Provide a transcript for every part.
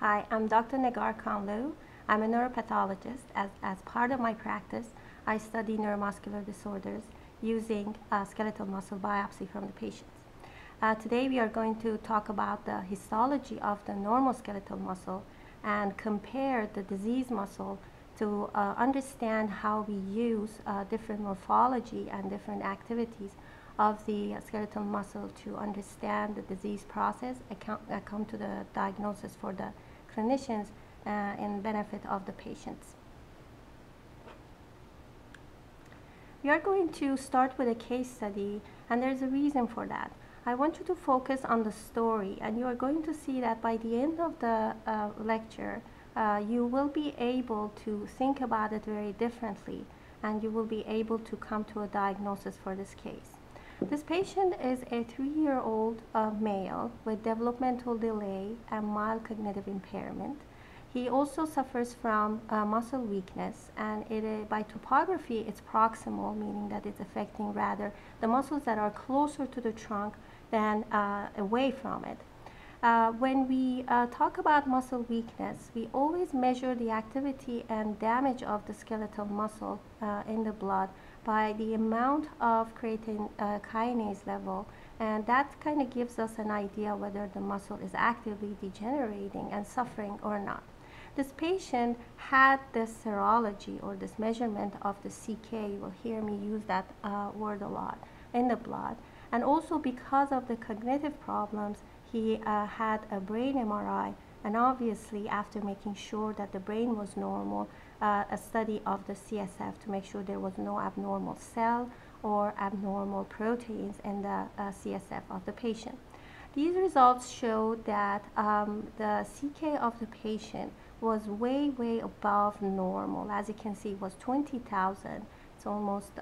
Hi, I'm Dr. Khanlou. I'm a neuropathologist. As part of my practice, I study neuromuscular disorders using skeletal muscle biopsy from the patients. Today we are going to talk about the histology of the normal skeletal muscle and compare the disease muscle to understand how we use different morphology and different activities of the skeletal muscle to understand the disease process and come to the diagnosis for the clinicians in benefit of the patients. We are going to start with a case study, and there's a reason for that. I want you to focus on the story, and you are going to see that by the end of the lecture, you will be able to think about it very differently, and you will be able to come to a diagnosis for this case. This patient is a 3-year-old male with developmental delay and mild cognitive impairment. He also suffers from muscle weakness, and by topography it's proximal, meaning that it's affecting rather the muscles that are closer to the trunk than away from it. When we talk about muscle weakness, we always measure the activity and damage of the skeletal muscle in the blood by the amount of creatine kinase level, and that kind of gives us an idea whether the muscle is actively degenerating and suffering or not. This patient had this serology, or this measurement of the CK, you will hear me use that word a lot, in the blood. And also because of the cognitive problems, he had a brain MRI, and obviously after making sure that the brain was normal, a study of the CSF to make sure there was no abnormal cell or abnormal proteins in the CSF of the patient. These results showed that the CK of the patient was way above normal. As you can see, it was 20,000. It's almost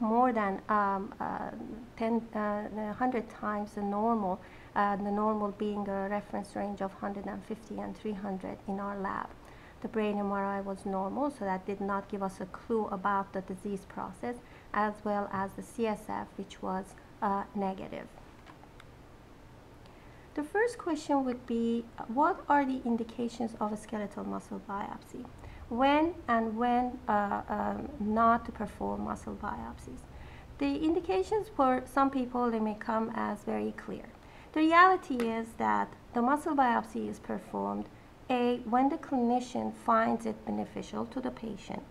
more than 100 times the normal being a reference range of 150 and 300 in our lab. The brain MRI was normal, so that did not give us a clue about the disease process, as well as the CSF, which was negative. The first question would be, what are the indications of a skeletal muscle biopsy? When not to perform muscle biopsies? The indications for some people, they may come as very clear. The reality is that the muscle biopsy is performed when the clinician finds it beneficial to the patient,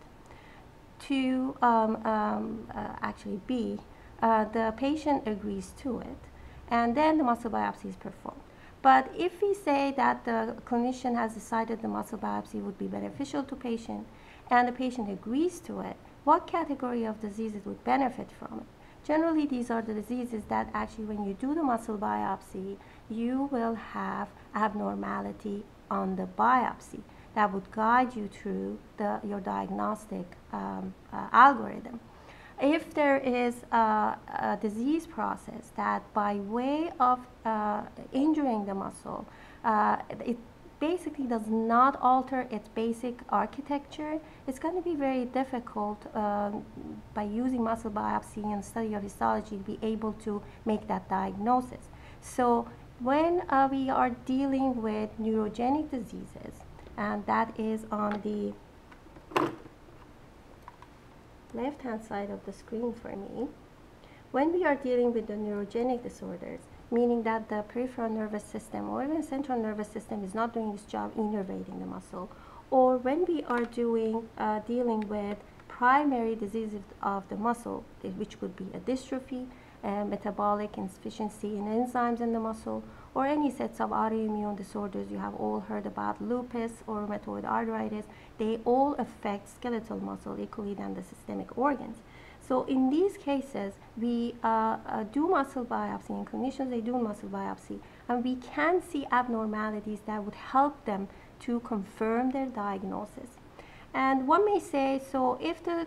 actually B, the patient agrees to it, and then the muscle biopsy is performed. But if we say that the clinician has decided the muscle biopsy would be beneficial to patient and the patient agrees to it, what category of diseases would benefit from it? Generally, these are the diseases that actually when you do the muscle biopsy, you will have abnormality on the biopsy that would guide you through your diagnostic algorithm. If there is a disease process that by way of injuring the muscle, it basically does not alter its basic architecture, it's going to be very difficult by using muscle biopsy and study of histology to be able to make that diagnosis. So when we are dealing with neurogenic diseases, and that is on the left-hand side of the screen for me, when we are dealing with the neurogenic disorders, meaning that the peripheral nervous system or even central nervous system is not doing its job innervating the muscle, or when we are dealing with primary diseases of the muscle, which could be a dystrophy, metabolic insufficiency in enzymes in the muscle, or any sets of autoimmune disorders you have all heard about, lupus or rheumatoid arthritis, they all affect skeletal muscle equally than the systemic organs. So in these cases, we do muscle biopsy, and clinicians, they do muscle biopsy, and we can see abnormalities that would help them to confirm their diagnosis. And one may say, so if the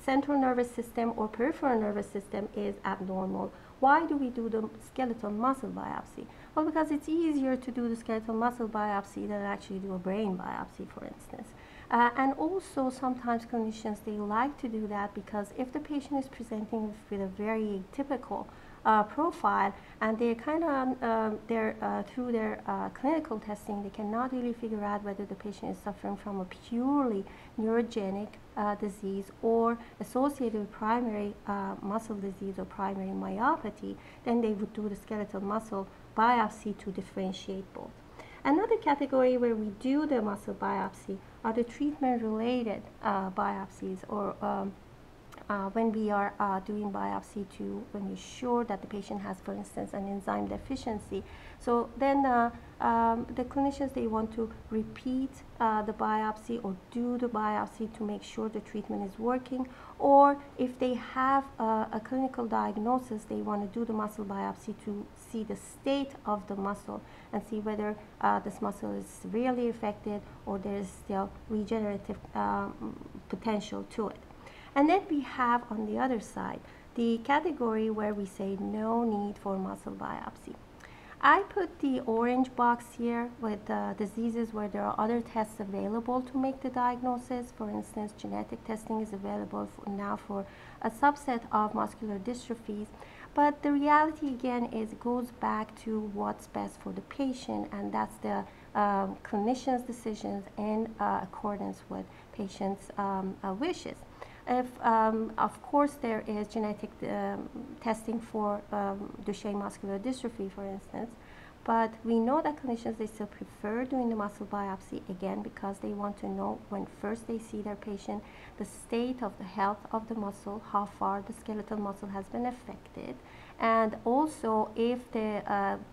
central nervous system or peripheral nervous system is abnormal, why do we do the skeletal muscle biopsy? Well, because it's easier to do the skeletal muscle biopsy than actually do a brain biopsy, for instance. And also sometimes clinicians, they like to do that because if the patient is presenting with a very typical profile, and they kind of through their clinical testing, they cannot really figure out whether the patient is suffering from a purely neurogenic disease or associated with primary muscle disease or primary myopathy. Then they would do the skeletal muscle biopsy to differentiate both. Another category where we do the muscle biopsy are the treatment-related biopsies, or when we are doing biopsy to when you're sure that the patient has, for instance, an enzyme deficiency. So then the clinicians, they want to repeat the biopsy or do the biopsy to make sure the treatment is working, or if they have a clinical diagnosis, they want to do the muscle biopsy to see the state of the muscle and see whether this muscle is severely affected or there is still regenerative potential to it. And then we have on the other side the category where we say no need for muscle biopsy. I put the orange box here with diseases where there are other tests available to make the diagnosis. For instance, genetic testing is available now for a subset of muscular dystrophies. But the reality again is it goes back to what's best for the patient, and that's the clinician's decisions in accordance with patient's wishes. If, of course, there is genetic testing for Duchenne muscular dystrophy, for instance, but we know that clinicians, they still prefer doing the muscle biopsy, again, because they want to know when first they see their patient, the state of the health of the muscle, how far the skeletal muscle has been affected, and also if the,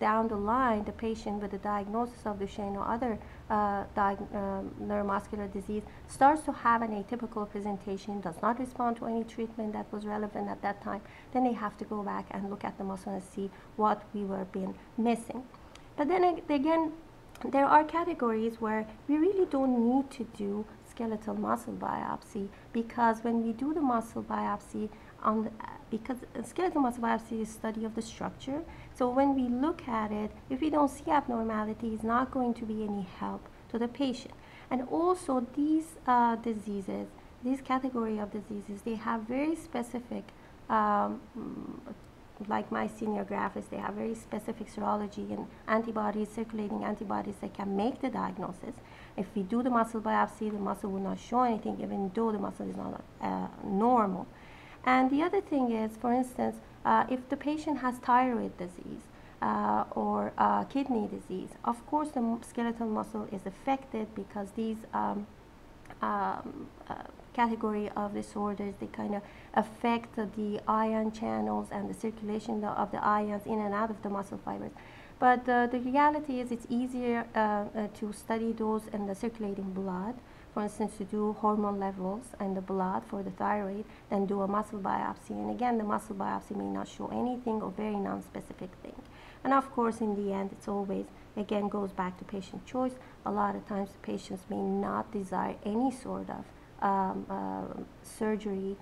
down the line, the patient with a diagnosis of Duchenne or other neuromuscular disease starts to have an atypical presentation, does not respond to any treatment that was relevant at that time, then they have to go back and look at the muscle and see what we were been missing. But then again, there are categories where we really don't need to do skeletal muscle biopsy, because when we do the muscle biopsy, because skeletal muscle biopsy is study of the structure, so when we look at it, if we don't see abnormality, it's not going to be any help to the patient. And also these diseases, this category of diseases, they have very specific, like myasthenia gravis, they have very specific serology and antibodies, circulating antibodies that can make the diagnosis. If we do the muscle biopsy, the muscle will not show anything, even though the muscle is not normal. And the other thing is, for instance, if the patient has thyroid disease or kidney disease, of course the skeletal muscle is affected, because these category of disorders, they kind of affect the ion channels and the circulation of the ions in and out of the muscle fibers. But the reality is it's easier to study those in the circulating blood, for instance, to do hormone levels in the blood for the thyroid, than do a muscle biopsy. And again, the muscle biopsy may not show anything or very non-specific thing. And of course, in the end, it's always, again, goes back to patient choice. A lot of times, the patients may not desire any sort of surgery,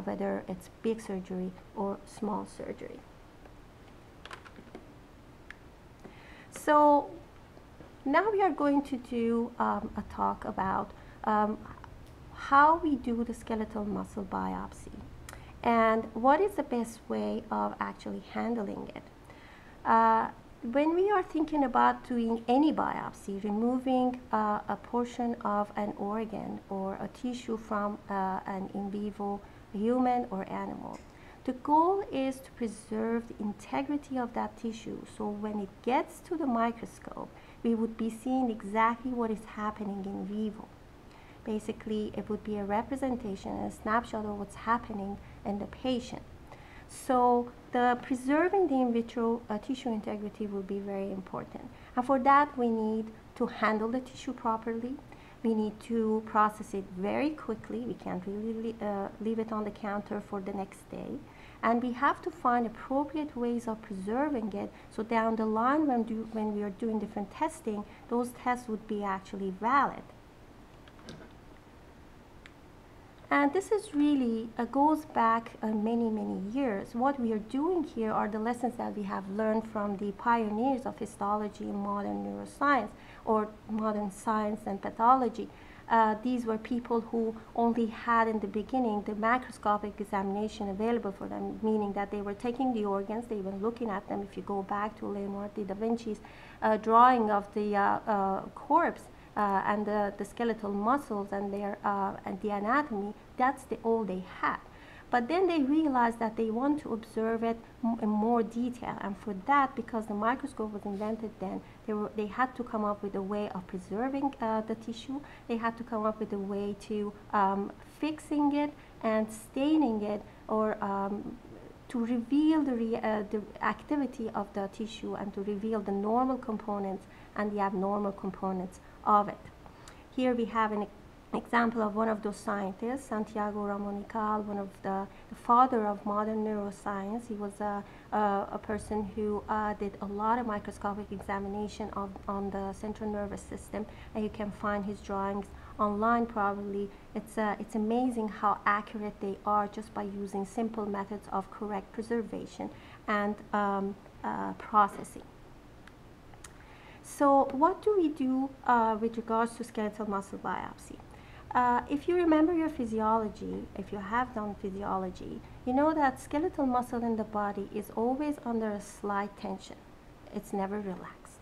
whether it's big surgery or small surgery. So now we are going to do a talk about how we do the skeletal muscle biopsy and what is the best way of actually handling it. When we are thinking about doing any biopsy, removing a portion of an organ or a tissue from an in vivo human or animal, the goal is to preserve the integrity of that tissue. So when it gets to the microscope, we would be seeing exactly what is happening in vivo. Basically, it would be a representation and a snapshot of what's happening in the patient. So the preserving the in vitro tissue integrity will be very important. And for that, we need to handle the tissue properly. We need to process it very quickly. We can't really leave it on the counter for the next day. And we have to find appropriate ways of preserving it, so down the line when we are doing different testing, those tests would be actually valid. And this is really goes back many, many years. What we are doing here are the lessons that we have learned from the pioneers of histology in modern neuroscience or modern science and pathology. These were people who only had in the beginning the macroscopic examination available for them, meaning that they were taking the organs, they were looking at them. If you go back to Leonardo da Vinci's drawing of the corpse and the skeletal muscles and the anatomy, that's all they had. But then they realized that they want to observe it in more detail, and for that, because the microscope was invented then, they had to come up with a way of preserving the tissue. They had to come up with a way to fixing it and staining it, or to reveal the activity of the tissue and to reveal the normal components and the abnormal components of it. Here we have an example of one of those scientists, Santiago Ramon y Cajal, one of the father of modern neuroscience. He was a person who did a lot of microscopic examination on the central nervous system, and you can find his drawings online probably. It's amazing how accurate they are just by using simple methods of correct preservation and processing. So what do we do with regards to skeletal muscle biopsy? If you remember your physiology, if you have done physiology, you know that skeletal muscle in the body is always under a slight tension. It's never relaxed.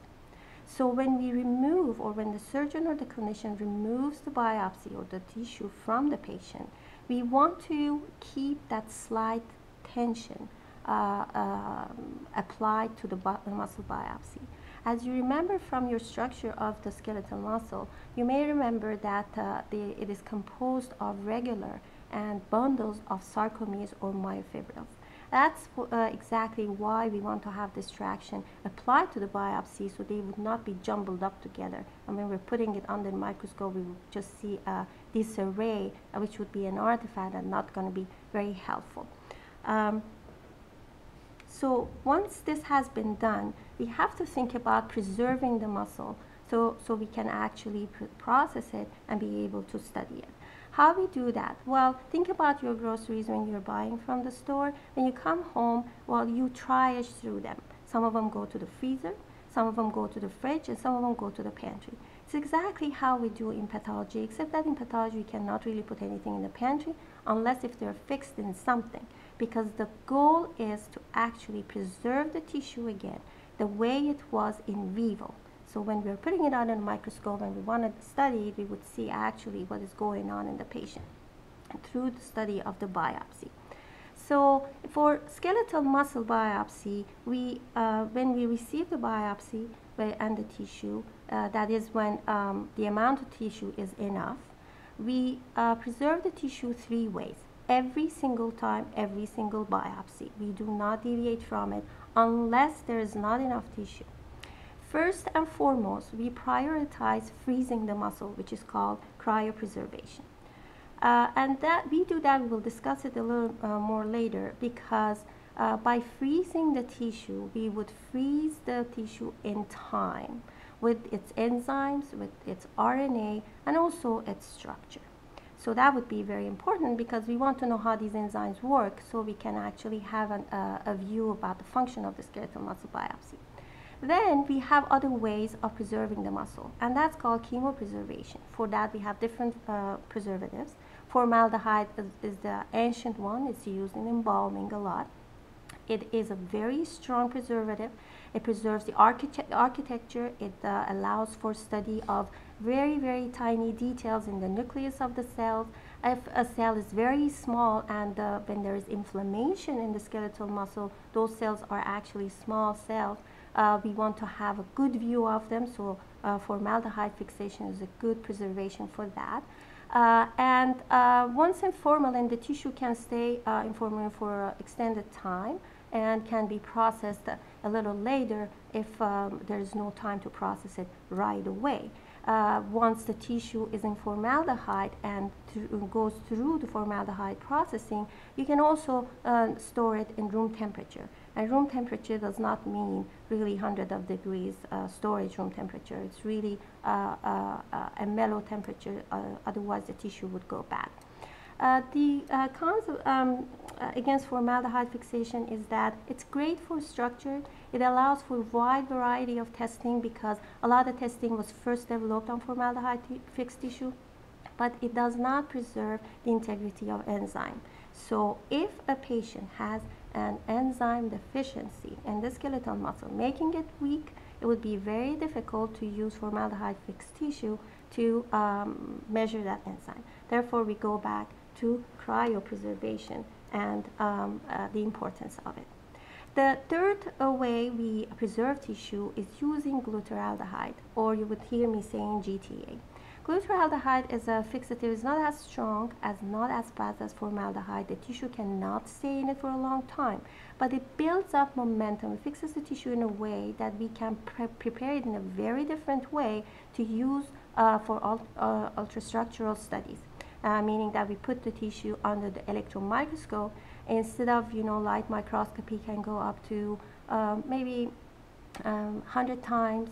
So when we remove, or when the surgeon or the clinician removes the biopsy or the tissue from the patient, we want to keep that slight tension applied to the muscle biopsy. As you remember from your structure of the skeletal muscle, you may remember that it is composed of regular and bundles of sarcomeres or myofibrils. That's exactly why we want to have this traction applied to the biopsy, so they would not be jumbled up together. And when we're putting it under the microscope, we would just see this array, which would be an artifact and not going to be very helpful. So once this has been done, we have to think about preserving the muscle so we can actually process it and be able to study it. How we do that? Well, think about your groceries when you're buying from the store. When you come home, well, you triage through them. Some of them go to the freezer, some of them go to the fridge, and some of them go to the pantry. It's exactly how we do in pathology, except that in pathology we cannot really put anything in the pantry unless if they're fixed in something, because the goal is to actually preserve the tissue again the way it was in vivo. So when we're putting it under a microscope and we want to study it, we would see actually what is going on in the patient through the study of the biopsy. So for skeletal muscle biopsy, when we receive the biopsy and the tissue, that is when the amount of tissue is enough, we preserve the tissue 3 ways. Every single time, every single biopsy. We do not deviate from it unless there is not enough tissue. First and foremost, we prioritize freezing the muscle, which is called cryopreservation. And that we do that, we will discuss it a little more later, because by freezing the tissue, we would freeze the tissue in time with its enzymes, with its RNA, and also its structure. So that would be very important, because we want to know how these enzymes work so we can actually have a view about the function of the skeletal muscle biopsy. Then we have other ways of preserving the muscle, and that's called chemopreservation. For that we have different preservatives. Formaldehyde is the ancient one. It's used in embalming a lot. It is a very strong preservative. It preserves the architecture. It allows for study of very, very tiny details in the nucleus of the cells. If a cell is very small and when there is inflammation in the skeletal muscle, those cells are actually small cells. We want to have a good view of them, so formaldehyde fixation is a good preservation for that. Once in formalin, the tissue can stay in formalin for extended time and can be processed a little later if there is no time to process it right away. Once the tissue is in formaldehyde and goes through the formaldehyde processing, you can also store it in room temperature. And room temperature does not mean really hundreds of degrees storage room temperature. It's really a mellow temperature, otherwise the tissue would go bad. The cons against formaldehyde fixation is that it's great for structure. It allows for a wide variety of testing, because a lot of testing was first developed on formaldehyde fixed tissue. but it does not preserve the integrity of enzyme. So if a patient has an enzyme deficiency in the skeletal muscle, making it weak, it would be very difficult to use formaldehyde fixed tissue to measure that enzyme. Therefore, we go back to cryopreservation and the importance of it. The third way we preserve tissue is using glutaraldehyde, or you would hear me saying GTA. Glutaraldehyde is a fixative. It's not as strong, not as fast as formaldehyde. The tissue cannot stay in it for a long time, but it builds up momentum. It fixes the tissue in a way that we can prepare it in a very different way to use for ultrastructural studies. Meaning that we put the tissue under the electron microscope instead of, light microscopy can go up to maybe 100 times,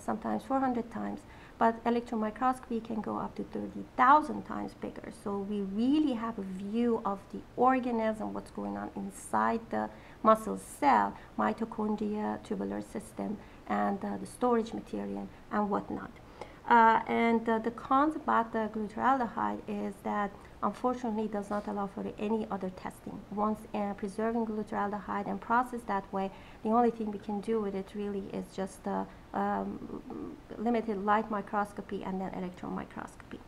sometimes 400 times, but electron microscopy can go up to 30,000 times bigger. So we really have a view of the organism, what's going on inside the muscle cell, mitochondria, tubular system, and the storage material and whatnot. The cons about the glutaraldehyde is that unfortunately it does not allow for any other testing. Once preserving glutaraldehyde and processed that way, the only thing we can do with it really is just limited light microscopy and then electron microscopy.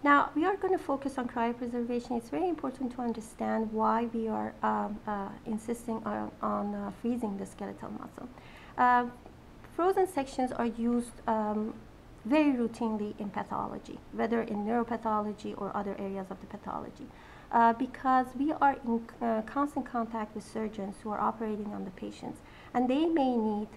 Now, we are going to focus on cryopreservation. It's very important to understand why we are insisting on freezing the skeletal muscle. Frozen sections are used very routinely in pathology, whether in neuropathology or other areas of the pathology, because we are in constant contact with surgeons who are operating on the patients, and they may need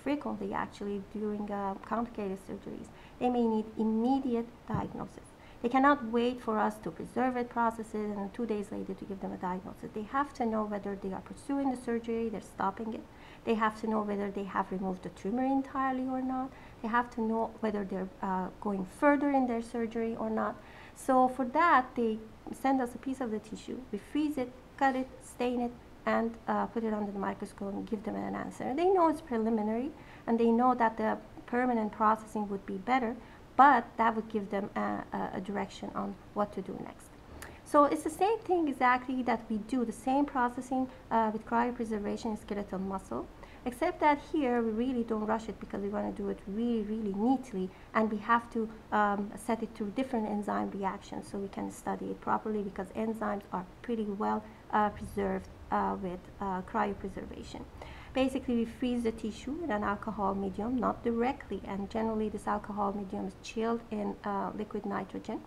frequently, actually, during complicated surgeries, they may need immediate diagnosis. They cannot wait for us to preserve it, process it, and then 2 days later to give them a diagnosis. They have to know whether they are pursuing the surgery, they're stopping it. They have to know whether they have removed the tumor entirely or not. They have to know whether they're going further in their surgery or not. So for that, they send us a piece of the tissue. We freeze it, cut it, stain it, and put it under the microscope and give them an answer. They know it's preliminary, and they know that the permanent processing would be better, but that would give them a direction on what to do next. So it's the same thing exactly that we do, the same processing with cryopreservation in skeletal muscle, except that here we really don't rush it because we want to do it really, really neatly, and we have to set it through different enzyme reactions so we can study it properly, because enzymes are pretty well preserved with cryopreservation. Basically, we freeze the tissue in an alcohol medium, not directly, and generally this alcohol medium is chilled in liquid nitrogen.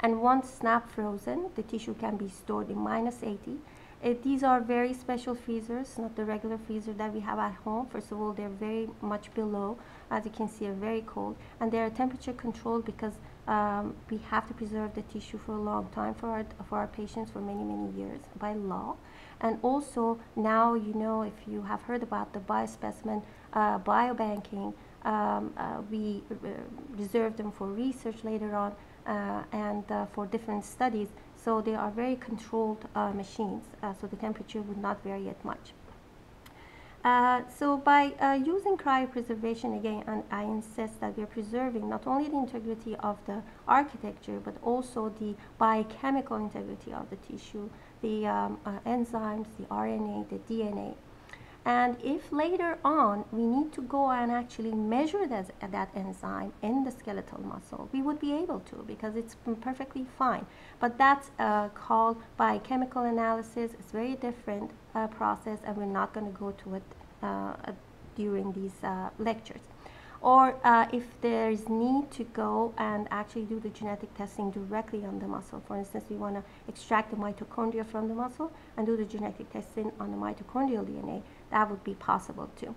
And once snap frozen, the tissue can be stored in -80. These are very special freezers, not the regular freezer that we have at home. First of all, they're very much below. As you can see, are very cold. And they're temperature controlled because we have to preserve the tissue for a long time for our patients, for many, many years by law. And also, now, if you have heard about the biospecimen biobanking, we reserve them for research later on. And for different studies, so they are very controlled machines, so the temperature would not vary as much. So by using cryopreservation, again, and I insist that we are preserving not only the integrity of the architecture, but also the biochemical integrity of the tissue, the enzymes, the RNA, the DNA. And if later on we need to go and actually measure that enzyme in the skeletal muscle, we would be able to, because it's perfectly fine. But that's called biochemical analysis. It's a very different process, and we're not going to go to it during these lectures. Or if there's need to go and actually do the genetic testing directly on the muscle. For instance, we want to extract the mitochondria from the muscle and do the genetic testing on the mitochondrial DNA. That would be possible too.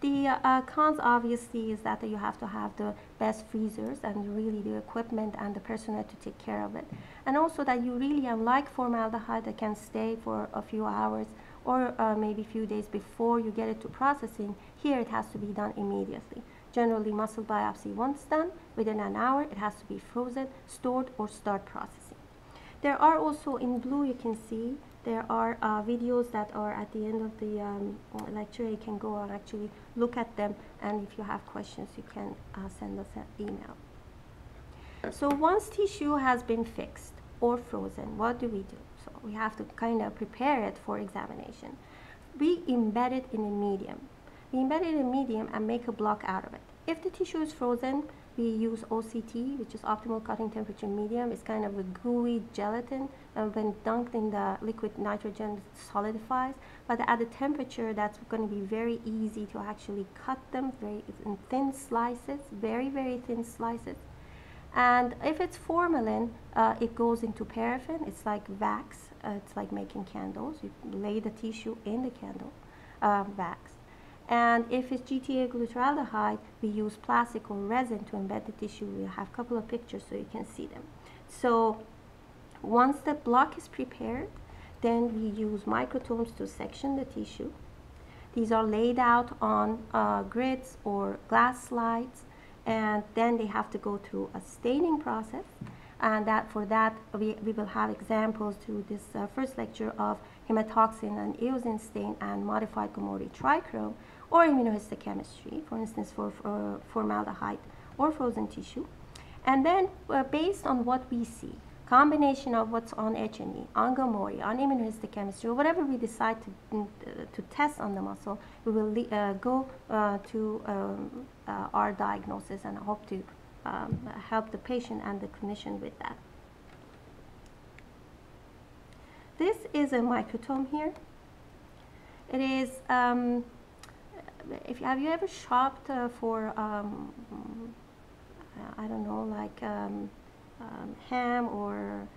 The cons obviously is that you have to have the best freezers and really the equipment and the personnel to take care of it. And also that you really, unlike formaldehyde that can stay for a few hours or maybe a few days before you get it to processing, here it has to be done immediately. Generally, muscle biopsy, once done, within an hour, it has to be frozen, stored, or start processing. There are also, in blue you can see, There are videos that are at the end of the lecture. You can go and actually look at them, and if you have questions, you can send us an email. So once tissue has been fixed or frozen, what do we do? So we have to kind of prepare it for examination. We embed it in a medium. We embed it in a medium and make a block out of it. If the tissue is frozen, we use OCT, which is optimal cutting temperature medium. It's kind of a gooey gelatin, and when dunked in the liquid nitrogen, it solidifies. But at a temperature that's going to be very easy to actually cut them very in thin slices, very, very thin slices. And if it's formalin, it goes into paraffin. It's like wax. It's like making candles. You lay the tissue in the candle, wax. And if it's GTA glutaraldehyde, we use plastic or resin to embed the tissue. We'll have a couple of pictures so you can see them. So once the block is prepared, then we use microtomes to section the tissue. These are laid out on grids or glass slides, and then they have to go through a staining process. And for that, we will have examples through this first lecture of hematoxin and eosin stain and modified Gomori trichrome, or immunohistochemistry, for instance, for formaldehyde or frozen tissue. And then based on what we see, combination of what's on H&E, on Gomori, on immunohistochemistry, or whatever we decide to test on the muscle, we will go to our diagnosis and hope to help the patient and the clinician with that. This is a microtome here. It is, have you ever shopped for, I don't know, like ham or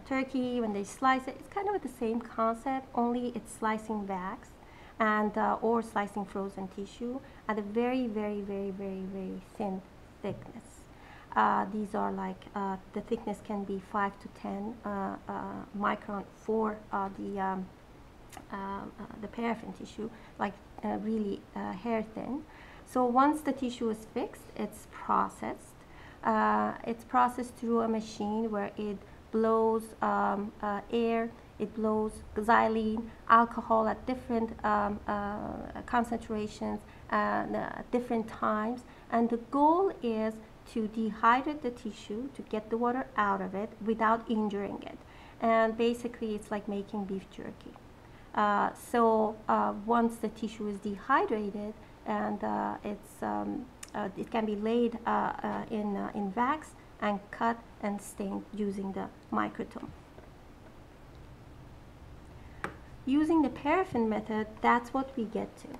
turkey when they slice it? It's kind of the same concept, only it's slicing wax and or slicing frozen tissue at a very, very, very, very, very thin thickness. These are like, the thickness can be 5 to 10 micron for the paraffin tissue, like really hair thin. So once the tissue is fixed, it's processed. It's processed through a machine where it blows air, it blows xylene, alcohol at different concentrations and different times. And the goal is to dehydrate the tissue to get the water out of it without injuring it. And basically, it's like making beef jerky. Once the tissue is dehydrated, and it can be laid in wax and cut and stained using the microtome. Using the paraffin method, that's what we get to.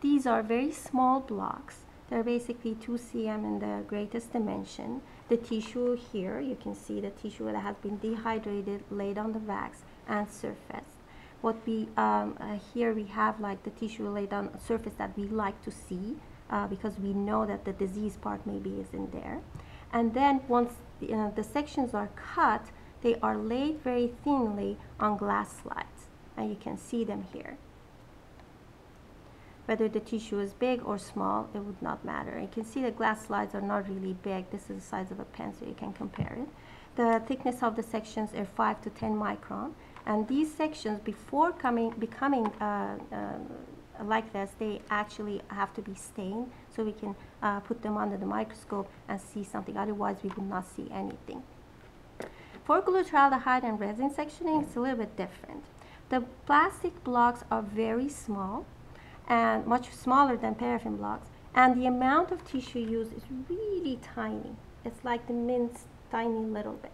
These are very small blocks. They're basically 2 cm in the greatest dimension. The tissue here, you can see the tissue that has been dehydrated, laid on the wax and surfaced. What we here we have like the tissue laid on a surface that we like to see because we know that the disease part maybe is in there. And then once the sections are cut, they are laid very thinly on glass slides, and you can see them here. Whether the tissue is big or small, it would not matter. You can see the glass slides are not really big. This is the size of a pen, so you can compare it. The thickness of the sections are 5 to 10 micron. And these sections, before becoming like this, they actually have to be stained, so we can put them under the microscope and see something. Otherwise, we would not see anything. For glutaraldehyde and resin sectioning, it's a little bit different. The plastic blocks are very small, and much smaller than paraffin blocks, and the amount of tissue used is really tiny. It's like the minced tiny little bit.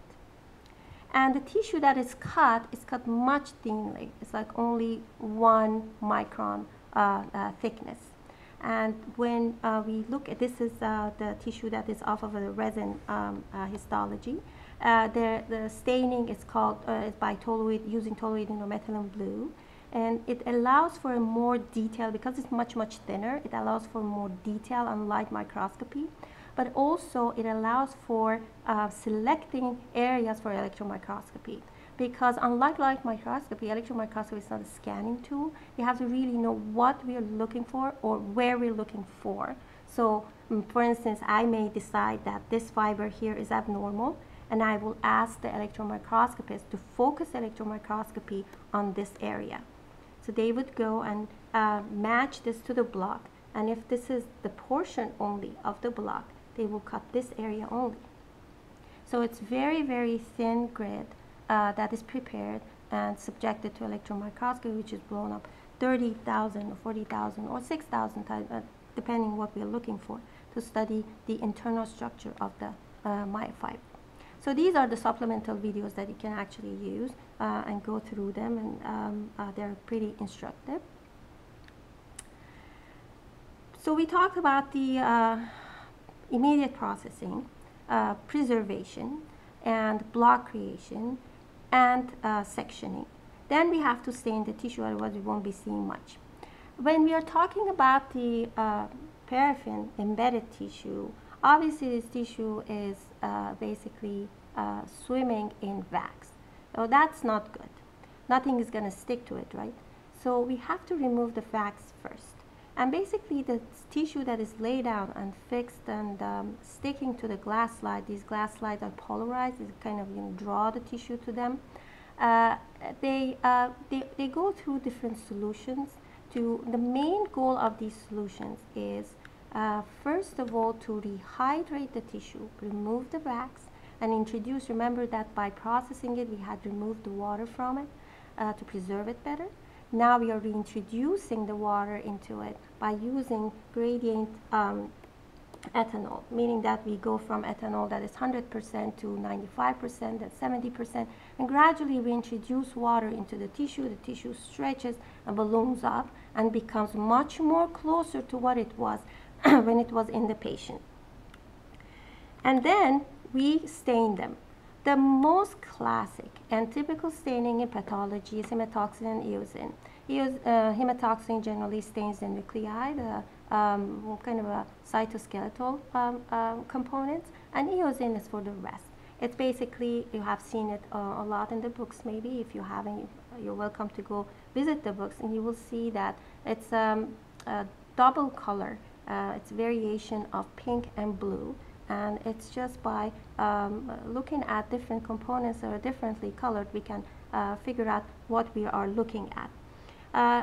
And the tissue that is cut much thinly. It's like only 1 micron thickness. And when we look at this, is the tissue that is off of a resin histology. The staining is called is by toluene, using toluene or methylene blue. And it allows for a more detail, because it's much, much thinner, it allows for more detail on light microscopy. But also it allows for selecting areas for electron microscopy. Because unlike light microscopy, electron microscopy is not a scanning tool. You have to really know what we are looking for or where we're looking for. So for instance, I may decide that this fiber here is abnormal, and I will ask the electron microscopist to focus electron microscopy on this area. So they would go and match this to the block, and if this is the portion only of the block, they will cut this area only. So it's very, very thin grid that is prepared and subjected to electron microscopy, which is blown up 30,000 or 40,000 or 6,000 times, depending what we're looking for, to study the internal structure of the myofiber. So these are the supplemental videos that you can actually use and go through them, and they're pretty instructive. So we talked about the immediate processing, preservation, and block creation, and sectioning. Then we have to stain the tissue, otherwise we won't be seeing much. When we are talking about the paraffin embedded tissue, obviously this tissue is basically swimming in wax. So that's not good. Nothing is going to stick to it, right? So we have to remove the wax first. And basically the tissue that is laid out and fixed and sticking to the glass slide, these glass slides are polarized, it's kind of, draw the tissue to them. They go through different solutions. The main goal of these solutions is first of all to rehydrate the tissue, remove the wax, and introduce, remember that by processing it we had removed the water from it to preserve it better. Now we are reintroducing the water into it by using gradient ethanol, meaning that we go from ethanol that is 100% to 95%, then 70%, and gradually we introduce water into the tissue stretches and balloons up and becomes much more closer to what it was when it was in the patient. And then we stain them. The most classic and typical staining in pathology is hematoxin and eosin. Hematoxin generally stains the nuclei, the kind of a cytoskeletal components, and eosin is for the rest. It's basically, you have seen it a lot in the books maybe. If you haven't, you're welcome to go visit the books, and you will see that it's a double color. It's variation of pink and blue. And it's just by looking at different components that are differently colored, we can figure out what we are looking at.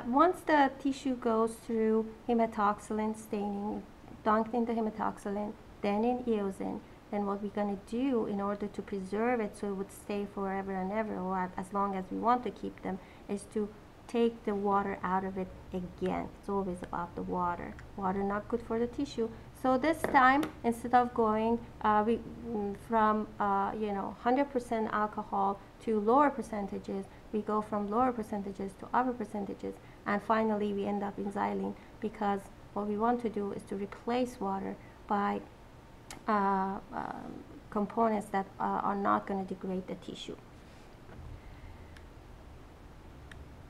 Once the tissue goes through hematoxylin staining, dunked in the hematoxylin, then in eosin, then what we're going to do in order to preserve it so it would stay forever and ever, or as long as we want to keep them, is to take the water out of it again. It's always about the water. Water not good for the tissue. So this time, instead of going from 100% alcohol to lower percentages, we go from lower percentages to upper percentages, and finally we end up in xylene, because what we want to do is to replace water by components that are not going to degrade the tissue.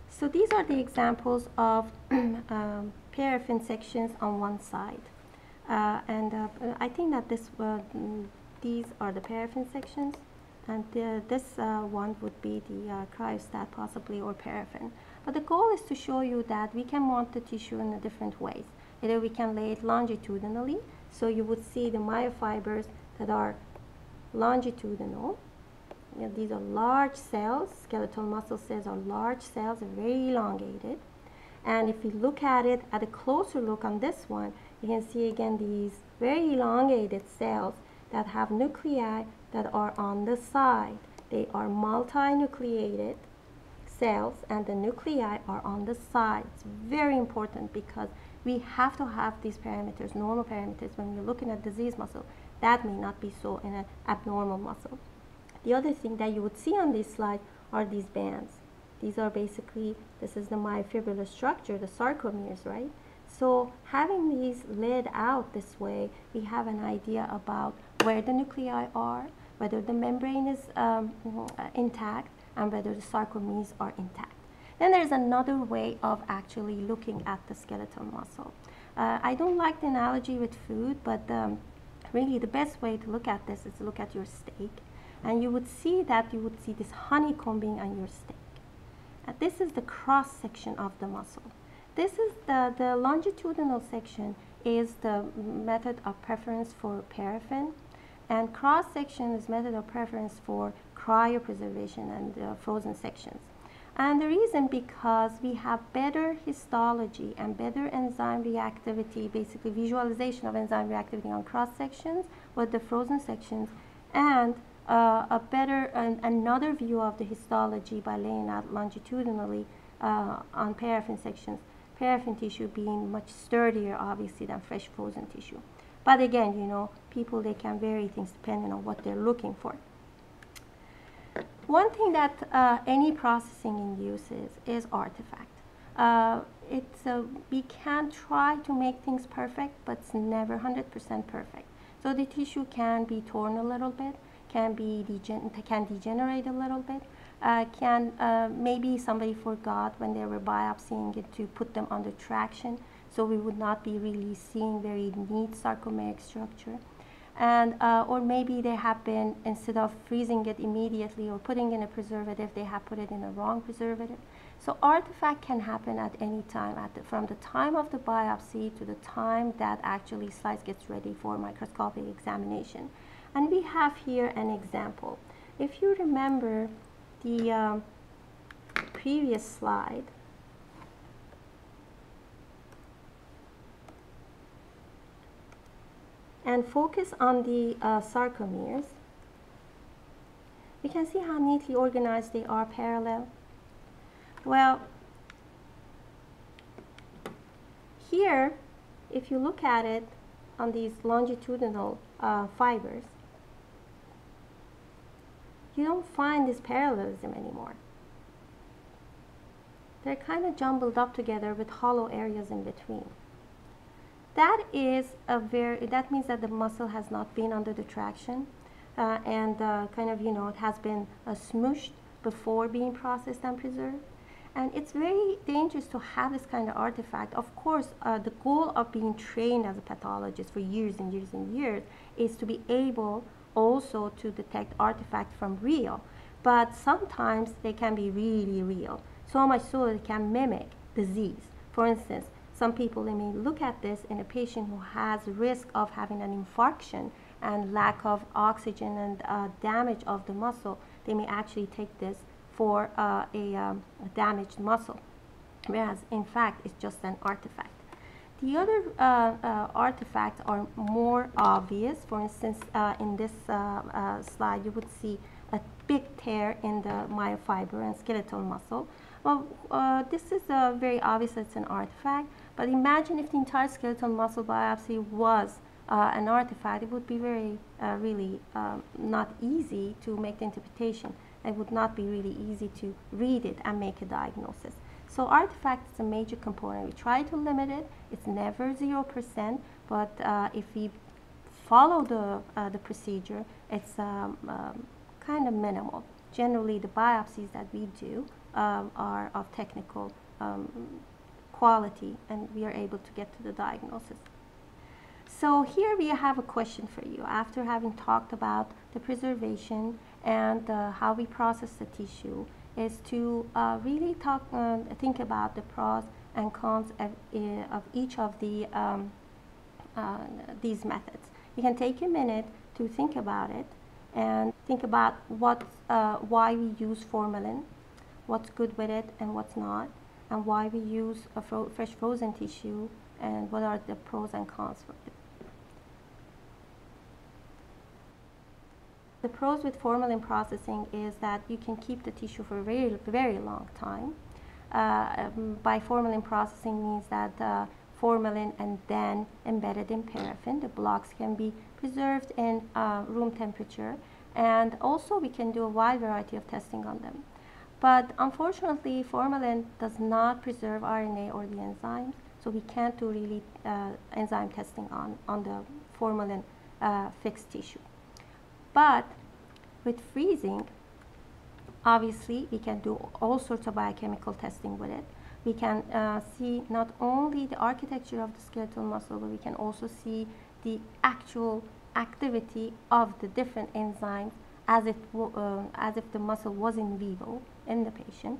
So these are the examples of paraffin sections on one side. I think that these are the paraffin sections, and this one would be the cryostat possibly, or paraffin. But the goal is to show you that we can mount the tissue in different ways. Either we can lay it longitudinally, so you would see the myofibers that are longitudinal. These are large cells. Skeletal muscle cells are large cells, very elongated. And if we look at it at a closer look on this one, you can see again these very elongated cells that have nuclei that are on the side. They are multinucleated cells, and the nuclei are on the side. It's very important because we have to have these parameters, normal parameters, when we're looking at disease muscle. That may not be so in an abnormal muscle. The other thing that you would see on this slide are these bands. These are basically, this is the myofibrillar structure, the sarcomeres, right? So having these laid out this way, we have an idea about where the nuclei are, whether the membrane is intact, and whether the sarcomeres are intact. Then there's another way of actually looking at the skeletal muscle. I don't like the analogy with food, but really the best way to look at this is to look at your steak. And you would see this honeycombing on your steak. This is the cross section of the muscle. This is the longitudinal section is the method of preference for paraffin. And cross-section is method of preference for cryopreservation and frozen sections. And the reason, because we have better histology and better enzyme reactivity, basically visualization of enzyme reactivity on cross sections with the frozen sections, and another view of the histology by laying out longitudinally on paraffin sections. Paraffin tissue being much sturdier, obviously, than fresh frozen tissue. But again, you know, people, they can vary things depending on what they're looking for. One thing that any processing induces is artifact. We can try to make things perfect, but it's never 100% perfect. So the tissue can be torn a little bit, can degenerate a little bit, maybe somebody forgot when they were biopsying it to put them under traction, so we would not be really seeing very neat sarcomeric structure. And or maybe they have been, instead of freezing it immediately or putting in a preservative, they have put it in a wrong preservative. So artifact can happen at any time, from the time of the biopsy to the time that actually slice gets ready for microscopic examination. And we have here an example. If you remember the previous slide, and focus on the sarcomeres, you can see how neatly organized they are parallel. Well, here, if you look at it on these longitudinal fibers, you don't find this parallelism anymore. They're kind of jumbled up together with hollow areas in between. That means that the muscle has not been under the traction and it has been smooshed before being processed and preserved. And it's very dangerous to have this kind of artifact. Of course, the goal of being trained as a pathologist for years and years and years is to be able also to detect artifacts from real. But sometimes they can be really real, so much so that it can mimic disease. For instance, some people, they may look at this in a patient who has risk of having an infarction and lack of oxygen and damage of the muscle. They may actually take this for a damaged muscle, whereas in fact it's just an artifact. The other artifacts are more obvious. For instance, in this slide, you would see a big tear in the myofiber and skeletal muscle. Well, this is very obvious that it's an artifact, but imagine if the entire skeletal muscle biopsy was an artifact. It would be very, really not easy to make the interpretation. It would not be really easy to read it and make a diagnosis. So artifact is a major component. We try to limit it. It's never 0%, but if we follow the procedure, it's kind of minimal. Generally, the biopsies that we do are of technical quality, and we are able to get to the diagnosis. So here we have a question for you. After having talked about the preservation and how we process the tissue, is to really think about the pros and cons of each of the these methods. You can take a minute to think about it and think about why we use formalin, what's good with it and what's not, and why we use a fresh frozen tissue, and what are the pros and cons for it. The pros with formalin processing is that you can keep the tissue for a very, very long time. By formalin processing means that formalin and then embedded in paraffin. The blocks can be preserved in room temperature, and also we can do a wide variety of testing on them. But unfortunately, formalin does not preserve RNA or the enzymes, so we can't do really enzyme testing on the formalin fixed tissue. But with freezing, obviously, we can do all sorts of biochemical testing with it. We can see not only the architecture of the skeletal muscle, but we can also see the actual activity of the different enzymes as if the muscle was in vivo in the patient.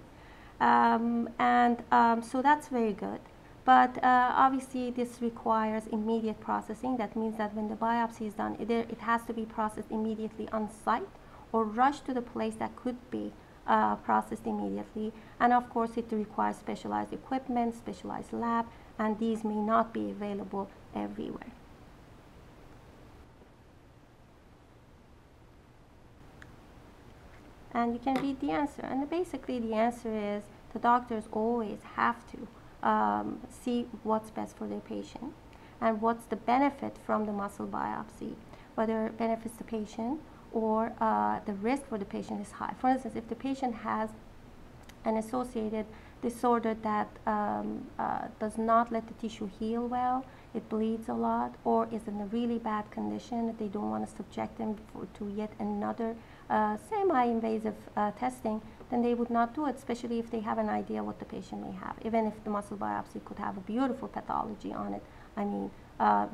So that's very good. But obviously this requires immediate processing. That means that when the biopsy is done, it has to be processed immediately on site or rushed to the place that could be processed immediately. And of course it requires specialized equipment, specialized lab, and these may not be available everywhere. And you can read the answer. And basically the answer is the doctors always have to see what's best for their patient and what's the benefit from the muscle biopsy, whether it benefits the patient or the risk for the patient is high. For instance, if the patient has an associated disorder that does not let the tissue heal well, it bleeds a lot, or is in a really bad condition, they don't want to subject them to yet another semi-invasive testing, then they would not do it, especially if they have an idea what the patient may have, even if the muscle biopsy could have a beautiful pathology on it. I mean,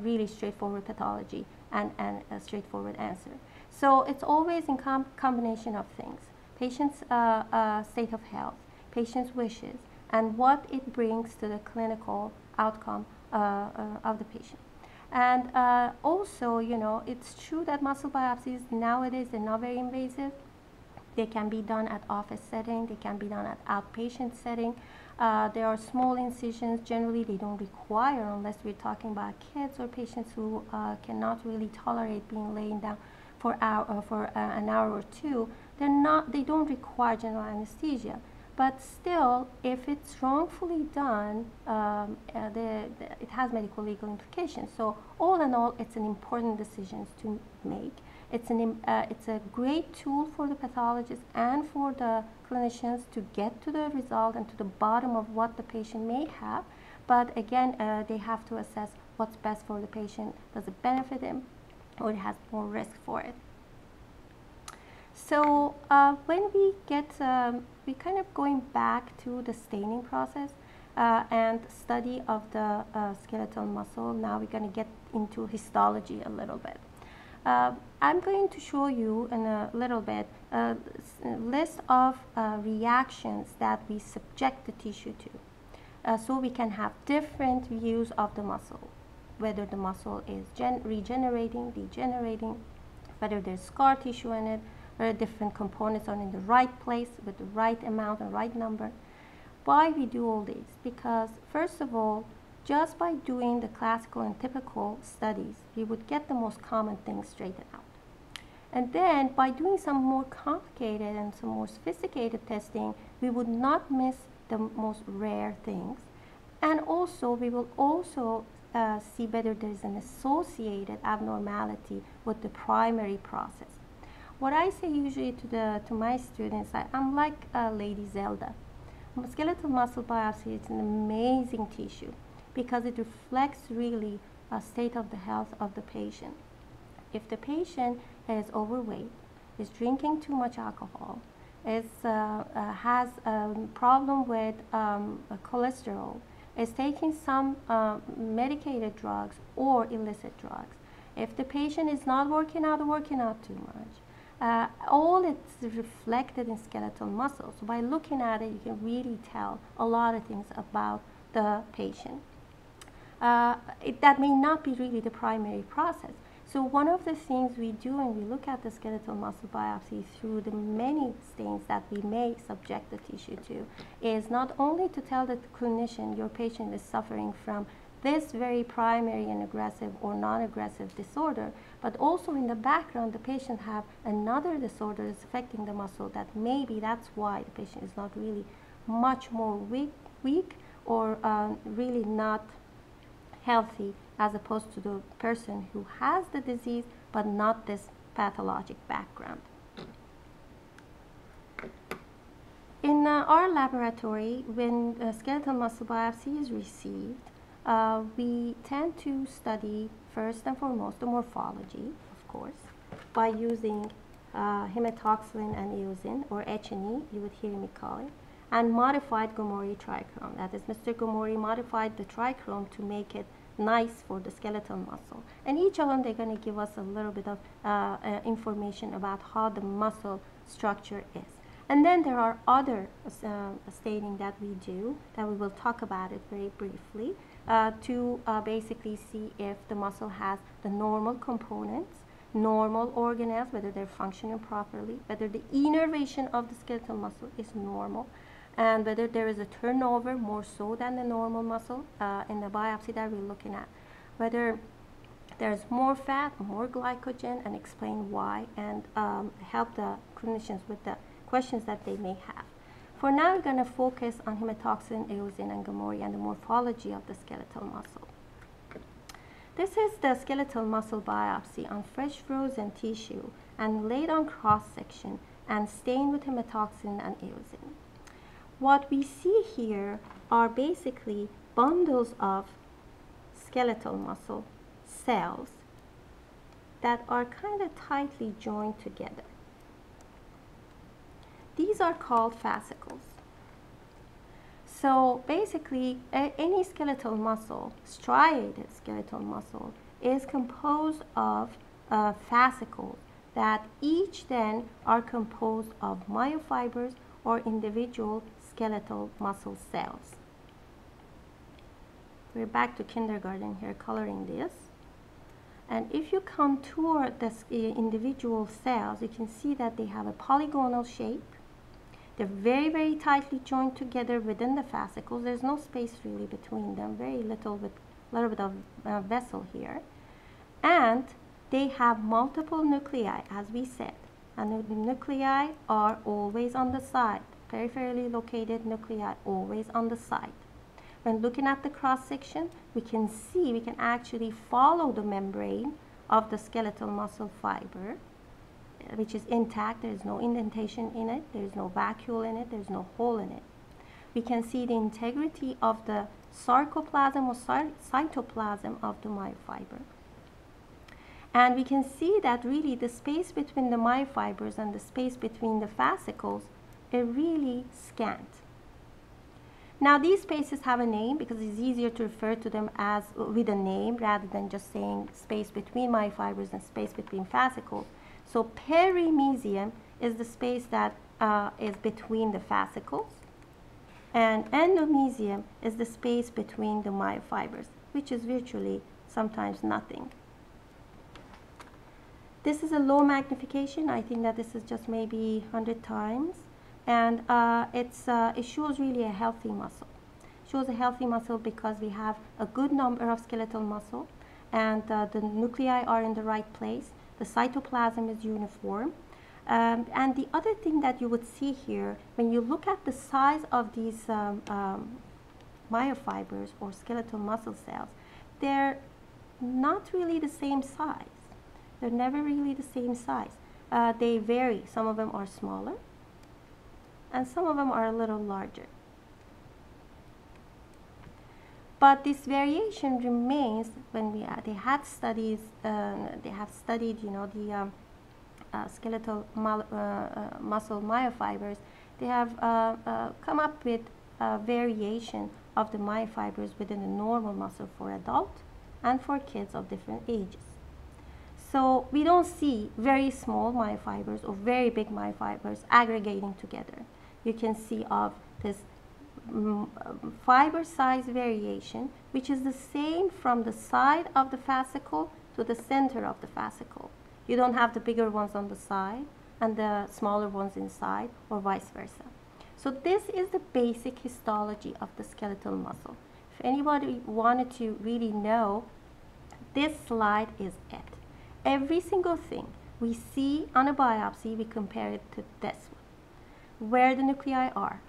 really straightforward pathology and a straightforward answer. So it's always in combination of things: patient's state of health, patient's wishes, and what it brings to the clinical outcome of the patient. And also, you know, it's true that muscle biopsies nowadays are not very invasive. They can be done at office setting, they can be done at outpatient setting. There are small incisions. Generally, they don't require, unless we're talking about kids or patients who cannot really tolerate being laying down for an hour or two. They don't require general anesthesia. But still, if it's wrongfully done, it has medical legal implications. So all in all, it's an important decision to make. It's a great tool for the pathologist and for the clinicians to get to the result and to the bottom of what the patient may have. But again, they have to assess what's best for the patient. Does it benefit him, or it has more risk for it? So when we get, we kind of going back to the staining process and study of the skeletal muscle. Now we're going to get into histology a little bit. I'm going to show you in a little bit a list of reactions that we subject the tissue to. So we can have different views of the muscle, whether the muscle is regenerating, degenerating, whether there's scar tissue in it, whether different components are in the right place with the right amount and right number. Why we do all these? Because first of all, just by doing the classical and typical studies, we would get the most common things straightened out. And then by doing some more complicated and some more sophisticated testing, we would not miss the most rare things. And also, we will also see whether there's an associated abnormality with the primary process. What I say usually to my students, I'm like Lady Zelda. Skeletal muscle biopsy is an amazing tissue because it reflects really a state of the health of the patient. If the patient is overweight, is drinking too much alcohol, has a problem with cholesterol, is taking some medicated drugs or illicit drugs, if the patient is not working out or working out too much, all it's reflected in skeletal muscle. So by looking at it, you can really tell a lot of things about the patient. That may not be really the primary process. So one of the things we do when we look at the skeletal muscle biopsy through the many stains that we may subject the tissue to is not only to tell the clinician your patient is suffering from this very primary and aggressive or non-aggressive disorder, but also in the background the patient have another disorder that's affecting the muscle that maybe that's why the patient is not really much more weak or really not healthy, as opposed to the person who has the disease but not this pathologic background. In our laboratory, when skeletal muscle biopsy is received, we tend to study first and foremost the morphology, of course, by using hematoxylin and eosin, or H&E, you would hear me call it, and modified Gomori trichrome. That is, Mr. Gomori modified the trichrome to make it nice for the skeletal muscle. And each of them, they're going to give us a little bit of information about how the muscle structure is. And then there are other staining that we do, that we will talk about it very briefly, to basically see if the muscle has the normal components, normal organelles, whether they're functioning properly, whether the innervation of the skeletal muscle is normal, and whether there is a turnover more so than the normal muscle in the biopsy that we're looking at, whether there's more fat, more glycogen, and explain why, and help the clinicians with the questions that they may have. For now, we're going to focus on hematoxin, eosin, and gamorrhea and the morphology of the skeletal muscle. This is the skeletal muscle biopsy on fresh frozen tissue and laid on cross-section and stained with hematoxin and eosin. What we see here are basically bundles of skeletal muscle cells that are kind of tightly joined together. These are called fascicles. So basically, any skeletal muscle, striated skeletal muscle, is composed of fascicles that each then are composed of myofibers or individual skeletal muscle cells. We're back to kindergarten here, coloring this. And if you contour the individual cells, you can see that they have a polygonal shape. They're very, very tightly joined together within the fascicles. There's no space really between them, very little, with a little bit of vessel here. And they have multiple nuclei, as we said. And the nuclei are always on the side. Peripherally located nuclei always on the side. When looking at the cross-section, we can actually follow the membrane of the skeletal muscle fiber, which is intact. There is no indentation in it, there is no vacuole in it, there is no hole in it. We can see the integrity of the sarcoplasm or cytoplasm of the myofiber. And we can see that really the space between the myofibers and the space between the fascicles are really scant. Now these spaces have a name because it's easier to refer to them as with a name rather than just saying space between myofibers and space between fascicles. So perimysium is the space that is between the fascicles, and endomysium is the space between the myofibers, which is virtually sometimes nothing. This is a low magnification. I think that this is just maybe 100 times. And it shows really a healthy muscle. It shows a healthy muscle because we have a good number of skeletal muscle, and the nuclei are in the right place. The cytoplasm is uniform. And the other thing that you would see here, when you look at the size of these myofibers or skeletal muscle cells, they're not really the same size. They're never really the same size. They vary. Some of them are smaller, and some of them are a little larger. But this variation remains when they have studied, the skeletal muscle myofibers. They have come up with variation of the myofibers within the normal muscle for adult and for kids of different ages. So we don't see very small myofibers or very big myofibers aggregating together. You can see of this fiber size variation, which is the same from the side of the fascicle to the center of the fascicle. You don't have the bigger ones on the side and the smaller ones inside, or vice versa. So this is the basic histology of the skeletal muscle. If anybody wanted to really know, this slide is it. Every single thing we see on a biopsy, we compare it to this one. Where the nuclei are,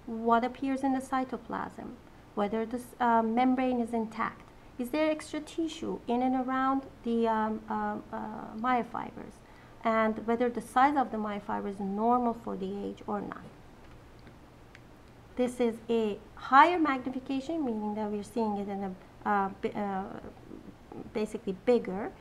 what appears in the cytoplasm, whether the membrane is intact, is there extra tissue in and around the myofibers, and whether the size of the myofibers is normal for the age or not. This is a higher magnification, meaning that we're seeing it in a basically bigger,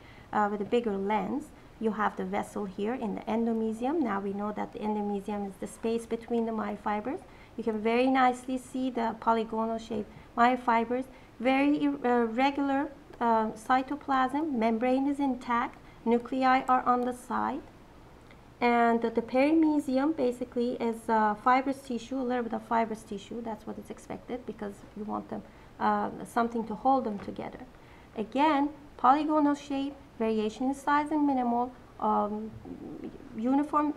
with a bigger lens. You have the vessel here in the endomysium. Now we know that the endomysium is the space between the myofibers. You can very nicely see the polygonal shaped myofibers, very regular cytoplasm, membrane is intact, nuclei are on the side. And the perimysium basically is fibrous tissue, a little bit of fibrous tissue. That's what is expected because you want them something to hold them together. Again, polygonal shape, variation in size and minimal, uniform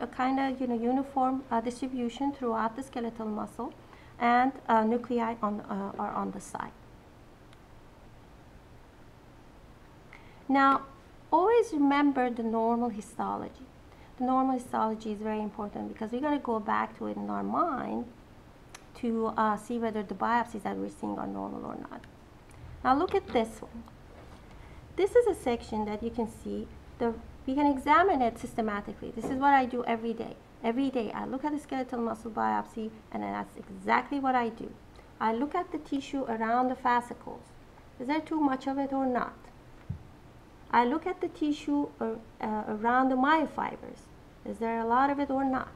uniform distribution throughout the skeletal muscle, and nuclei are on the side. Now, always remember the normal histology. The normal histology is very important because we're going to go back to it in our mind to see whether the biopsies that we're seeing are normal or not. Now look at this one. This is a section that you can see. We can examine it systematically. This is what I do every day. Every day I look at the skeletal muscle biopsy, and that's exactly what I do. I look at the tissue around the fascicles. Is there too much of it or not? I look at the tissue around the myofibers. Is there a lot of it or not?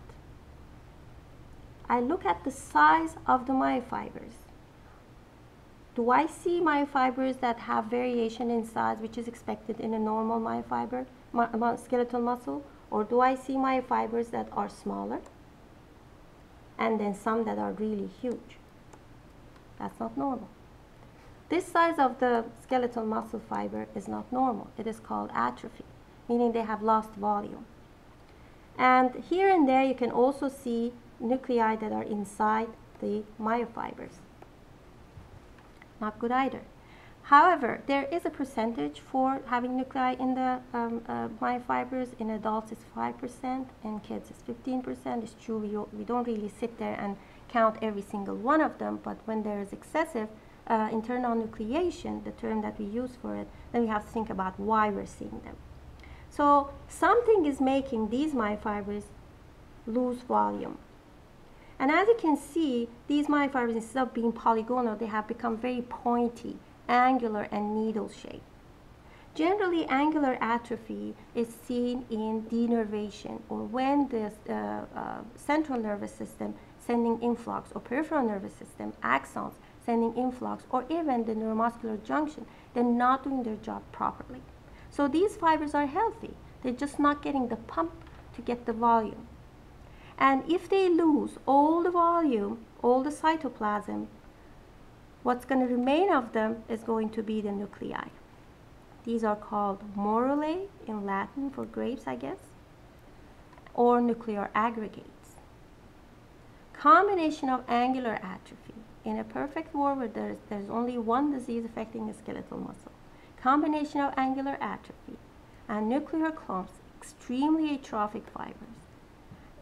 I look at the size of the myofibers. Do I see myofibers that have variation in size, which is expected in a normal myofiber, skeletal muscle? Or do I see myofibers that are smaller and then some that are really huge? That's not normal. This size of the skeletal muscle fiber is not normal. It is called atrophy, meaning they have lost volume. And here and there you can also see nuclei that are inside the myofibers. Not good either. However, there is a percentage for having nuclei in the myofibers. In adults it's 5%, in kids it's 15%. It's true, we don't really sit there and count every single one of them, but when there is excessive internal nucleation, the term that we use for it, then we have to think about why we're seeing them. So something is making these myofibers lose volume. And as you can see, these myofibers, instead of being polygonal, they have become very pointy, angular, and needle-shaped. Generally, angular atrophy is seen in denervation, or when the central nervous system sending influx, or peripheral nervous system, axons, sending influx, or even the neuromuscular junction, they're not doing their job properly. So these fibers are healthy. They're just not getting the pump to get the volume. And if they lose all the volume, all the cytoplasm, what's going to remain of them is going to be the nuclei. These are called morulae in Latin for grapes, I guess, or nuclear aggregates. Combination of angular atrophy. In a perfect world where there's only one disease affecting the skeletal muscle, combination of angular atrophy and nuclear clumps, extremely atrophic fibers,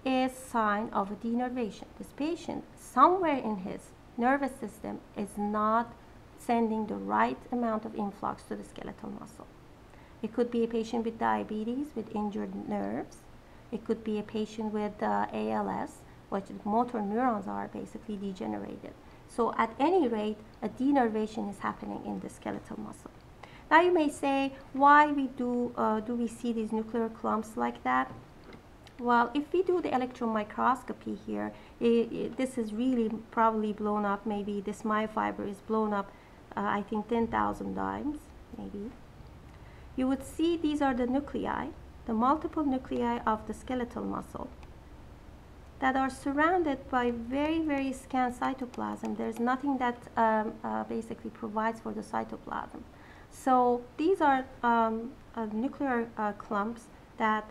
is sign of a denervation. This patient, somewhere in his nervous system, is not sending the right amount of influx to the skeletal muscle. It could be a patient with diabetes with injured nerves. It could be a patient with ALS, which motor neurons are basically degenerated. So at any rate, a denervation is happening in the skeletal muscle. Now you may say, why do we see these nuclear clumps like that? Well, if we do the electron microscopy here, this is really probably blown up. Maybe this myofiber is blown up, I think 10,000 times, maybe. You would see these are the nuclei, the multiple nuclei of the skeletal muscle, that are surrounded by very, very scant cytoplasm. There's nothing that basically provides for the cytoplasm. So these are nuclear clumps that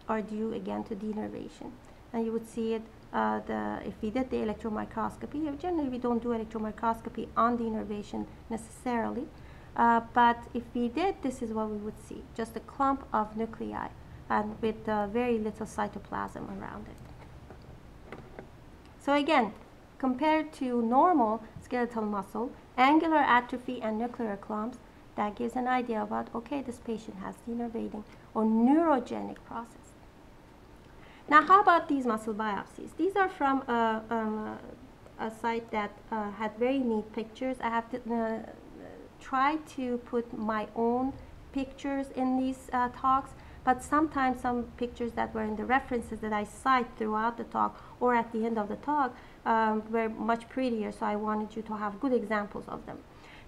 are due again to denervation. And you would see it, if we did the electron microscopy, generally we don't do electron microscopy on denervation necessarily, but if we did, this is what we would see, just a clump of nuclei and with very little cytoplasm around it. So again, compared to normal skeletal muscle, angular atrophy and nuclear clumps, that gives an idea about, okay, this patient has denervating or neurogenic process. Now, how about these muscle biopsies? These are from a site that had very neat pictures. I have to try to put my own pictures in these talks, but sometimes some pictures that were in the references that I cite throughout the talk or at the end of the talk were much prettier, so I wanted you to have good examples of them.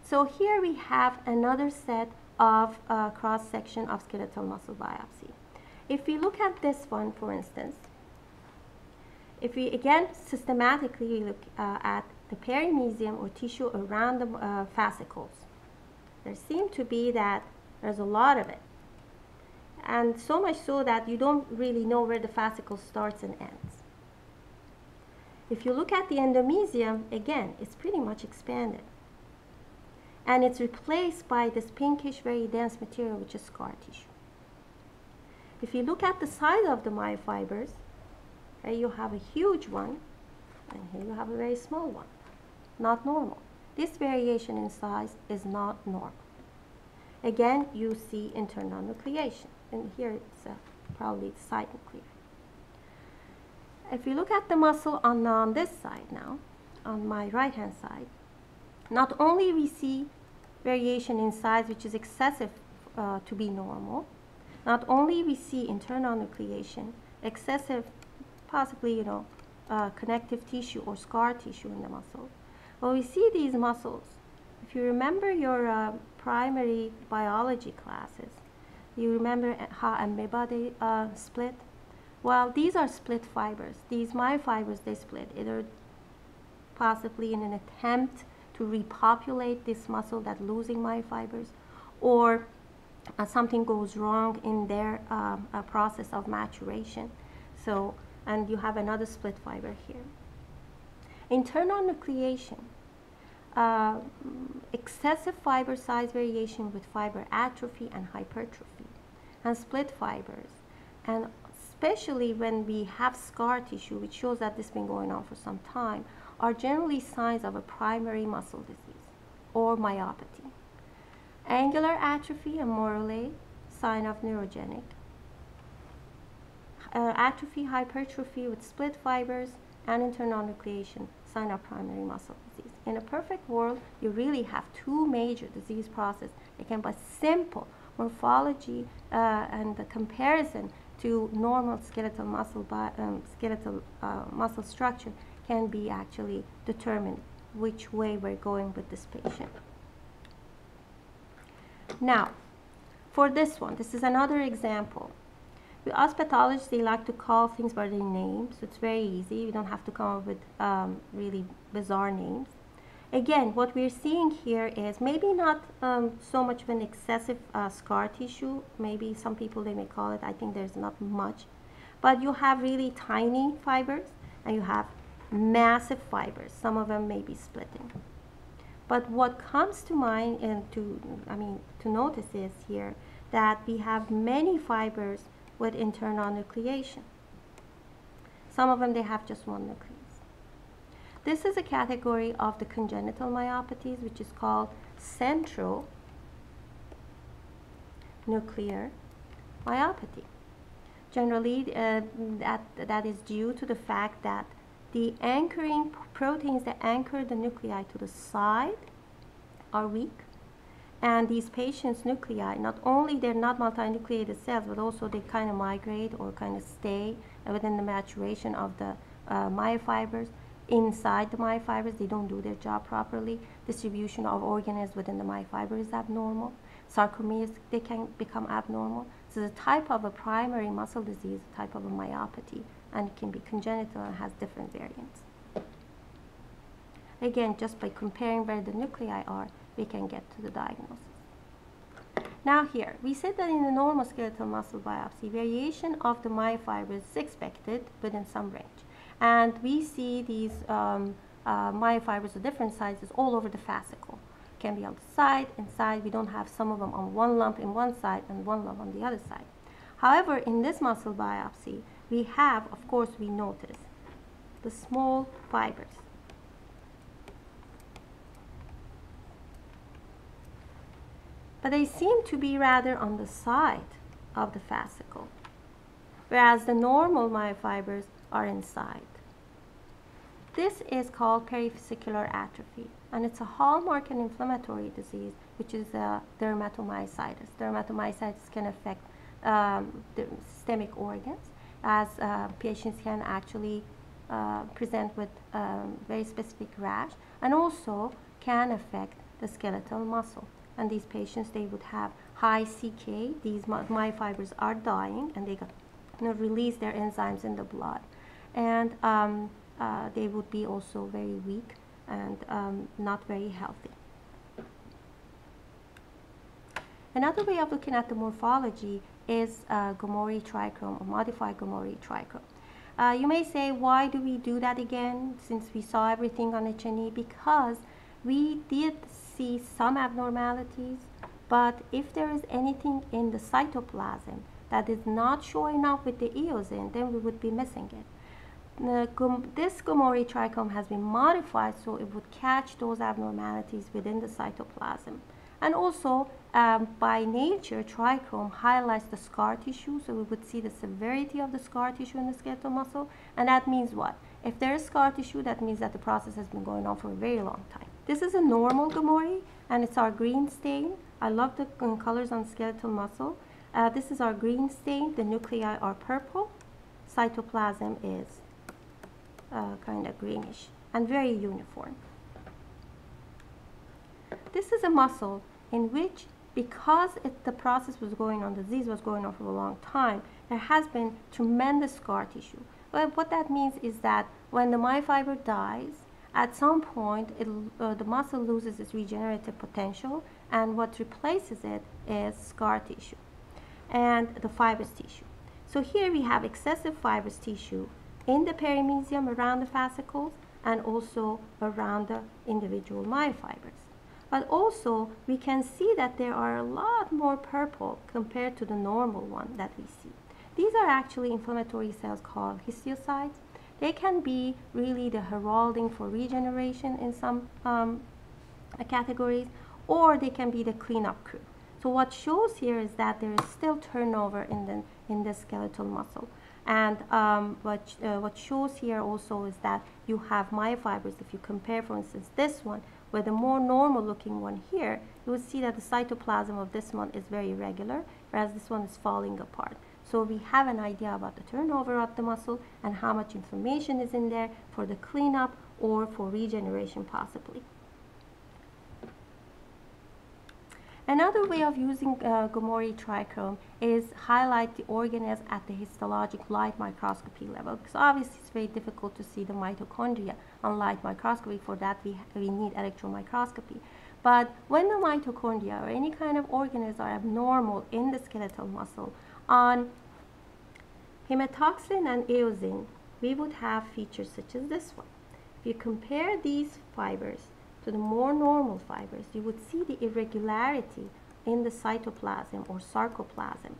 So here we have another set of cross-section of skeletal muscle biopsy. If we look at this one, for instance, if we again systematically look at the perimysium or tissue around the fascicles, there seems to be that there's a lot of it. And so much so that you don't really know where the fascicle starts and ends. If you look at the endomysium, again, it's pretty much expanded. And it's replaced by this pinkish, very dense material, which is scar tissue. If you look at the size of the myofibers, here you have a huge one, and here you have a very small one. Not normal. This variation in size is not normal. Again, you see internal nucleation. And here it's probably the side nucleus. If you look at the muscle on this side now, on my right-hand side, not only we see variation in size, which is excessive to be normal, not only we see internal nucleation, excessive, possibly, connective tissue or scar tissue in the muscle, but we see these muscles. If you remember your primary biology classes, you remember how amoeba they split? Well, these are split fibers. These myofibers, they split, either possibly in an attempt to repopulate this muscle that's losing myofibers, or something goes wrong in their process of maturation. So, and you have another split fiber here. Internal nucleation, excessive fiber size variation with fiber atrophy and hypertrophy, and split fibers, and especially when we have scar tissue, which shows that this has been going on for some time, are generally signs of a primary muscle disease or myopathy. Angular atrophy and Muslce, sign of neurogenic. Atrophy, hypertrophy with split fibers and internal nucleation, sign of primary muscle disease. In a perfect world, you really have two major disease processes. It can be simple morphology and the comparison to normal skeletal muscle muscle structure can be actually determined which way we're going with this patient. Now, for this one, this is another example. With us pathologists, they like to call things by their names. It's very easy. We don't have to come up with really bizarre names. Again, what we're seeing here is maybe not so much of an excessive scar tissue. Maybe some people, they may call it. I think there's not much. But you have really tiny fibers, and you have massive fibers. Some of them may be splitting. But what comes to mind and to notice is here that we have many fibers with internal nucleation. Some of them, they have just one nucleus. This is a category of the congenital myopathies, which is called central nuclear myopathy. Generally, that is due to the fact that the anchoring proteins that anchor the nuclei to the side are weak. And these patients' nuclei, not only they're not multinucleated cells, but also they kind of migrate or kind of stay within the maturation of the myofibers. Inside the myofibers, they don't do their job properly. Distribution of organelles within the myofiber is abnormal. Sarcomeres, they can become abnormal. So it's a type of a primary muscle disease, a type of a myopathy, and it can be congenital and has different variants. Again, just by comparing where the nuclei are, we can get to the diagnosis. Now here, we said that in the normal skeletal muscle biopsy, variation of the myofibers is expected within some range. And we see these myofibers of different sizes all over the fascicle. Can be on the side, inside. We don't have some of them on one lump in one side and one lump on the other side. However, in this muscle biopsy, we have, of course, we notice the small fibers. But they seem to be rather on the side of the fascicle, whereas the normal myofibers are inside. This is called perivesicular atrophy, and it's a hallmark and inflammatory disease, which is dermatomyositis. Dermatomyositis can affect the systemic organs, as patients can actually present with very specific rash, and also can affect the skeletal muscle. And these patients, they would have high CK, these myofibers are dying, and they release their enzymes in the blood, and they would be also very weak and not very healthy. Another way of looking at the morphology is Gomori trichrome, or modified Gomori trichrome. You may say, why do we do that again since we saw everything on H&E? Because we did see some abnormalities, but if there is anything in the cytoplasm that is not showing up with the eosin, then we would be missing it. This Gomori trichrome has been modified so it would catch those abnormalities within the cytoplasm. And also, by nature, trichrome highlights the scar tissue, so we would see the severity of the scar tissue in the skeletal muscle. And that means what? If there is scar tissue, that means that the process has been going on for a very long time. This is a normal Gomori, and it's our green stain. I love the colors on skeletal muscle. This is our green stain. The nuclei are purple. Cytoplasm is kind of greenish and very uniform. This is a muscle in which, because the process was going on, the disease was going on for a long time, there has been tremendous scar tissue. But what that means is that when the myofiber dies, at some point the muscle loses its regenerative potential, and what replaces it is scar tissue and the fibrous tissue. So here we have excessive fibrous tissue in the perimysium around the fascicles and also around the individual myofibers. But also we can see that there are a lot more purple compared to the normal one that we see. These are actually inflammatory cells called histiocytes. They can be really the heralding for regeneration in some categories, or they can be the cleanup crew. So what shows here is that there is still turnover in the skeletal muscle. And what shows here also is that you have myofibers. If you compare, for instance, this one with a more normal looking one here, you will see that the cytoplasm of this one is very regular, whereas this one is falling apart. So we have an idea about the turnover of the muscle and how much information is in there for the cleanup or for regeneration possibly. Another way of using Gomori trichrome is highlight the organelles at the histologic light microscopy level, because obviously it's very difficult to see the mitochondria on light microscopy. For that we need electron microscopy. But when the mitochondria or any kind of organelles are abnormal in the skeletal muscle, on hematoxin and eosin, we would have features such as this one. If you compare these fibers to the more normal fibers, you would see the irregularity in the cytoplasm or sarcoplasm.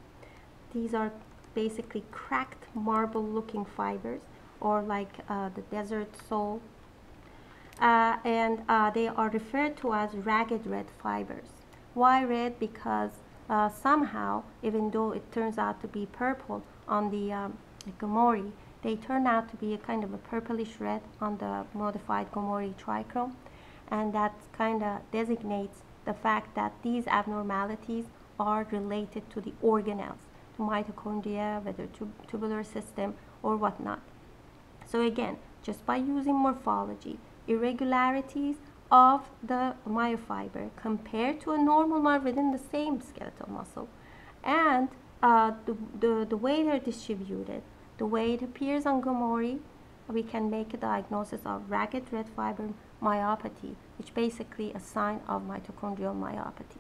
These are basically cracked marble-looking fibers, or like the desert sole, and they are referred to as ragged red fibers. Why red? Because somehow, even though it turns out to be purple on the Gomori, they turn out to be a kind of a purplish red on the modified Gomori trichrome. And that kind of designates the fact that these abnormalities are related to the organelles, to mitochondria, whether tubular system or whatnot. So again, just by using morphology, irregularities of the myofiber compared to a normal one within the same skeletal muscle, and the way they're distributed, the way it appears on Gomori, we can make a diagnosis of ragged red fiber myopathy, which basically a sign of mitochondrial myopathy.